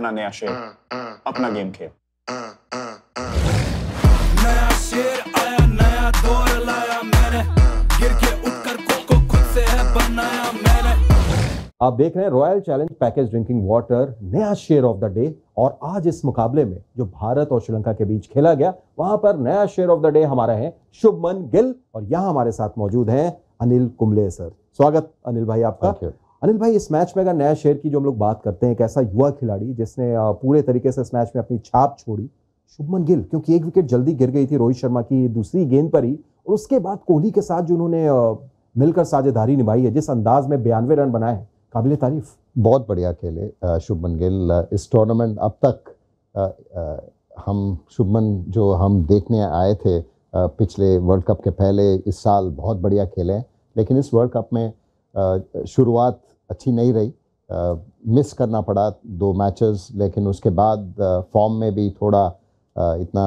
अपना नया शेर, अपना गेम खेल। नया शेर आया, नया दौर लाया मैंने, गिर के उठकर खुद को खुद से है बनाया मैंने। आप देख रहे हैं royal challenge package drinking water, नया शेर ऑफ द डे। और आज इस मुकाबले में जो भारत और श्रीलंका के बीच खेला गया, वहां पर नया शेर ऑफ द डे हमारा है शुभमन गिल, और यहां हमारे साथ मौजूद हैं अनिल कुंबले सर। स्वागत अनिल भाई आपका। अनिल भाई, इस मैच में अगर नया शेर की जो हम लोग बात करते हैं, एक ऐसा युवा खिलाड़ी जिसने पूरे तरीके से इस मैच में अपनी छाप छोड़ी, शुभमन गिल, क्योंकि एक विकेट जल्दी गिर गई थी रोहित शर्मा की दूसरी गेंद पर ही, और उसके बाद कोहली के साथ जो उन्होंने मिलकर साझेदारी निभाई है, जिस अंदाज में 92 रन बनाए हैं, काबिले तारीफ। बहुत बढ़िया खेले शुभमन गिल इस टूर्नामेंट। अब तक हम शुभमन जो हम देखने आए थे पिछले वर्ल्ड कप के पहले, इस साल बहुत बढ़िया खेले, लेकिन इस वर्ल्ड कप में शुरुआत अच्छी नहीं रही, मिस करना पड़ा 2 मैचेस, लेकिन उसके बाद फॉर्म में भी थोड़ा इतना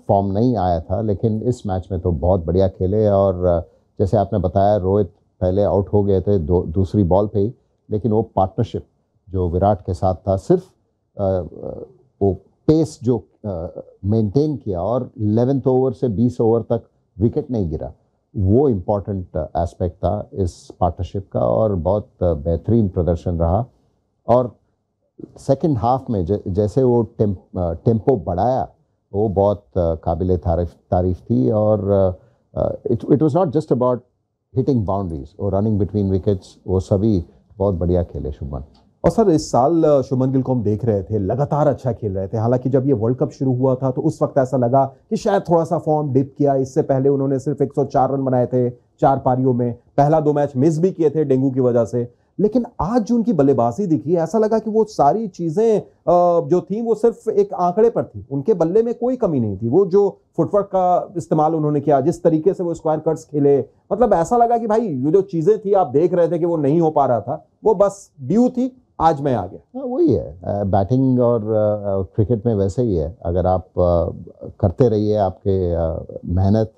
फॉर्म नहीं आया था, लेकिन इस मैच में तो बहुत बढ़िया खेले। और जैसे आपने बताया, रोहित पहले आउट हो गए थे दूसरी बॉल पे ही, लेकिन वो पार्टनरशिप जो विराट के साथ था, सिर्फ वो पेस जो मेंटेन किया और 11th ओवर से 20 ओवर तक विकेट नहीं गिरा, वो इम्पॉर्टेंट एस्पेक्ट था इस पार्टनरशिप का, और बहुत बेहतरीन प्रदर्शन रहा। और सेकंड हाफ में जैसे वो टेम्पो बढ़ाया, वो बहुत काबिले तारीफ थी। और it was not just about hitting boundaries और रनिंग बिटवीन विकेट्स, वो सभी बहुत बढ़िया खेले शुभमन। और सर, इस साल शुभमन गिल को हम देख रहे थे, लगातार अच्छा खेल रहे थे। हालांकि जब ये वर्ल्ड कप शुरू हुआ था तो उस वक्त ऐसा लगा कि शायद थोड़ा सा फॉर्म डिप किया। इससे पहले उन्होंने सिर्फ 104 रन बनाए थे 4 पारियों में, पहला 2 मैच मिस भी किए थे डेंगू की वजह से। लेकिन आज जो उनकी बल्लेबाजी दिखी, ऐसा लगा कि वो सारी चीजें जो थी वो सिर्फ एक आंकड़े पर थी, उनके बल्ले में कोई कमी नहीं थी। वो जो फुटवर्क का इस्तेमाल उन्होंने किया, जिस तरीके से वो स्क्वायर कट्स खेले, मतलब ऐसा लगा कि भाई ये जो चीजें थी आप देख रहे थे कि वो नहीं हो पा रहा था, वो बस ड्यू थी, आज मैं आ गया। वही है, बैटिंग और क्रिकेट में वैसे ही है। अगर आप करते रहिए, आपके मेहनत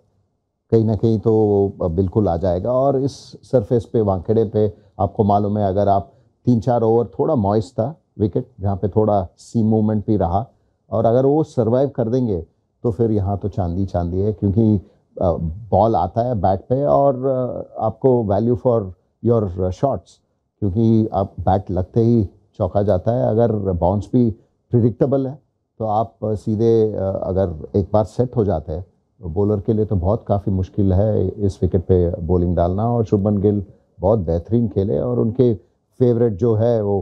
कहीं ना कहीं तो बिल्कुल आ जाएगा। और इस सरफेस पे, वानखेड़े पे, आपको मालूम है, अगर आप 3-4 ओवर थोड़ा मॉइस्ट था विकेट, जहाँ पे थोड़ा सीम मूवमेंट भी रहा, और अगर वो सर्वाइव कर देंगे तो फिर यहाँ तो चांदी चांदी है, क्योंकि बॉल आता है बैट पे और आपको वैल्यू फॉर योर शॉट्स, क्योंकि आप बैट लगते ही चौका जाता है। अगर बाउंस भी प्रिडिक्टेबल है तो आप सीधे अगर एक बार सेट हो जाते हैं, तो बॉलर के लिए तो बहुत काफ़ी मुश्किल है इस विकेट पे बॉलिंग डालना। और शुभमन गिल बहुत बेहतरीन खेले, और उनके फेवरेट जो है वो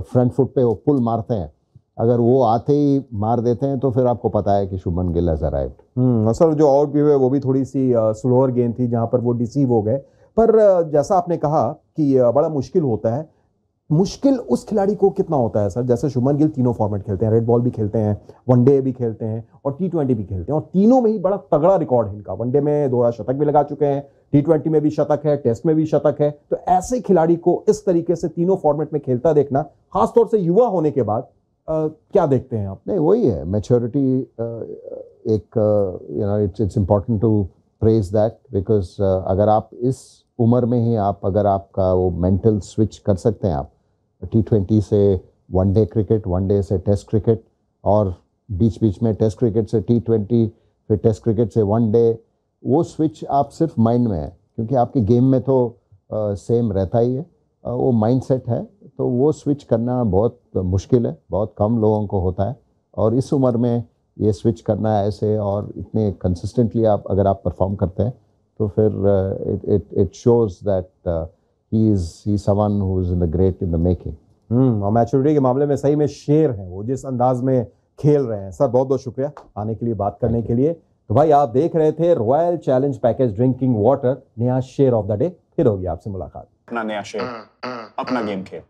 फ्रंट फुट पे वो पुल मारते हैं, अगर वो आते ही मार देते हैं तो फिर आपको पता है कि Shubman Gill has arrived. Sir, जो आउट भी हुए वो भी थोड़ी सी स्लोअर गेंद थी, जहां पर वो डिसीव हो गए। पर जैसा आपने कहा कि बड़ा मुश्किल होता है, मुश्किल उस खिलाड़ी को कितना होता है सर, जैसे शुभमन गिल तीनों फॉर्मेट खेलते हैं, रेड बॉल भी खेलते हैं, वनडे भी खेलते हैं और T20 भी खेलते हैं, और तीनों में ही बड़ा तगड़ा रिकॉर्ड है इनका। वनडे में 2 शतक भी लगा चुके हैं, T20 में भी शतक है, टेस्ट में भी शतक है। तो ऐसे खिलाड़ी को इस तरीके से तीनों फॉर्मेट में खेलता देखना, खासतौर से युवा होने के बाद, क्या देखते हैं आप? नहीं, वही है maturity. It's important to praise that, because अगर आप इस उम्र में ही अगर आपका वो मेंटल स्विच कर सकते हैं, आप T20 से वनडे क्रिकेट, वनडे से टेस्ट क्रिकेट, और बीच बीच में टेस्ट क्रिकेट से T20, फिर टेस्ट क्रिकेट से वनडे, वो स्विच आप सिर्फ माइंड में है, क्योंकि आपके गेम में तो सेम रहता ही है, वो माइंड सेट है, तो वो स्विच करना बहुत मुश्किल है, बहुत कम लोगों को होता है। और इस उम्र में ये स्विच करना ऐसे और इतने कंसिस्टेंटली अगर आप परफॉर्म करते हैं, तो फिर it shows that he is someone who is in the great in the making। और मैच्योरिटी के मामले में सही में शेर हैं वो, जिस अंदाज में खेल रहे हैं। सर, बहुत बहुत शुक्रिया आने के लिए, बात करने के लिए। तो भाई, आप देख रहे थे royal challenge package drinking water, नया शेर ऑफ द डे। फिर होगी आपसे मुलाकात। अपना नया शेर, अपना गेम खेल।